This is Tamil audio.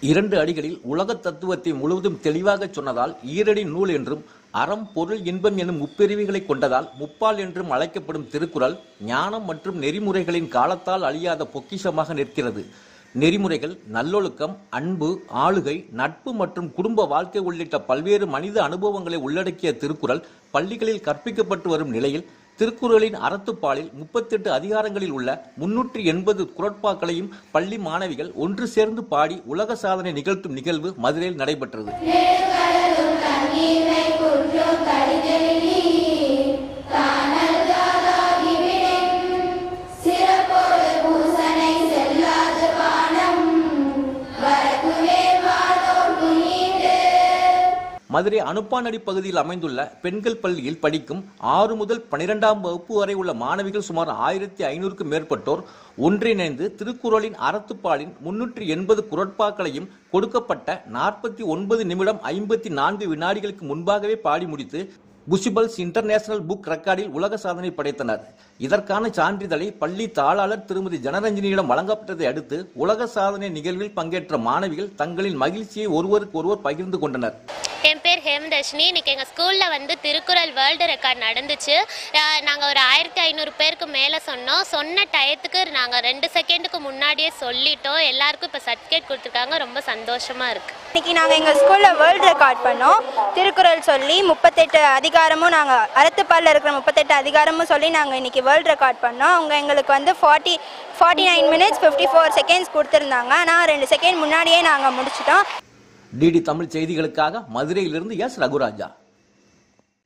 2 அடிகளில் உலக தத்துவத்தை முழுவதும் தெளிவாக சொன்னதால் ஈரடி நூல் என்றும், அறம் பொருள் இன்பம் எனும் முப்பிரிவுகளை கொண்டதால் முப்பால் என்றும் அழைக்கப்படும் திருக்குறள் ஞானம் மற்றும் நெறிமுறைகளின் காலத்தால் அழியாத பொக்கிஷமாக நிற்கிறது. நெறிமுறைகள், நல்லொழுக்கம், அன்பு, ஆளுகை, நட்பு மற்றும் குடும்ப வாழ்க்கை உள்ளிட்ட பல்வேறு மனித அனுபவங்களை உள்ளடக்கிய திருக்குறள் பள்ளிகளில் கற்பிக்கப்பட்டு வரும் நிலையில், திருக்குறளின் அறத்துப்பாலில் 38 அதிகாரங்களில் உள்ள 380 குறட்பாக்களையும் பள்ளி மாணவிகள் ஒன்று சேர்ந்து பாடி உலக சாதனை நிகழ்த்தும் நிகழ்வு மதுரையில் நடைபெற்றது. மதுரை அனுப்பானடி பகுதியில் அமைந்துள்ள பெண்கள் பள்ளியில் படிக்கும் 6 முதல் 12ஆம் வகுப்பு வரை உள்ள மாணவிகள் சுமார் 1500க்கும் மேற்பட்டோர் ஒன்றிணைந்து திருக்குறளின் அறத்துப்பாலின் 380 குறட்பாக்களையும் கொடுக்கப்பட்ட 49 நிமிடம் 54 வினாடிகளுக்கு முன்பாகவே பாடி முடித்து புஷிபல்ஸ் இன்டர்நேஷனல் புக் ரெக்கார்டில் உலக சாதனை படைத்தனர். இதற்கான சான்றிதழை பள்ளி தாளாளர் திருமதி ஜனரஞ்சனியிடம் வழங்கப்பட்டதை அடுத்து உலக சாதனை நிகழ்வில் பங்கேற்ற மாணவிகள் தங்களின் மகிழ்ச்சியை ஒருவருக்கு ஒருவர் பகிர்ந்து கொண்டனர். என் பேர் ஹேமதர்ஷினி. இன்றைக்கி எங்கள் ஸ்கூலில் திருக்குறள் வேர்ல்டு ரெக்கார்ட் நடந்துச்சு. நாங்கள் ஒரு 1500 பேருக்கு மேலே சொன்ன டயத்துக்கு நாங்கள் 2 செகண்டுக்கு முன்னாடியே சொல்லிட்டோம். எல்லாருக்கும் இப்போ சர்டிஃபிகேட் கொடுத்துருக்காங்க. ரொம்ப சந்தோஷமாக இருக்குது. இன்றைக்கி நாங்கள் எங்கள் ஸ்கூலில் வேர்ல்டு ரெக்கார்ட் பண்ணோம். திருக்குறள் சொல்லி 38 அதிகாரமும், நாங்கள் அறத்துப்பாலில் இருக்கிற 38 அதிகாரமும் சொல்லி நாங்கள் இன்றைக்கி வேர்ல்டு ரெக்கார்ட் பண்ணோம். அவங்க எங்களுக்கு 49 minutes 54 seconds கொடுத்துருந்தாங்க. ஆனால் 2 செகண்ட் முன்னாடியே நாங்கள் முடிச்சிட்டோம். டிடி தமிழ் செய்திகளுக்காக மதுரையிலிருந்து எஸ். ரகுராஜா.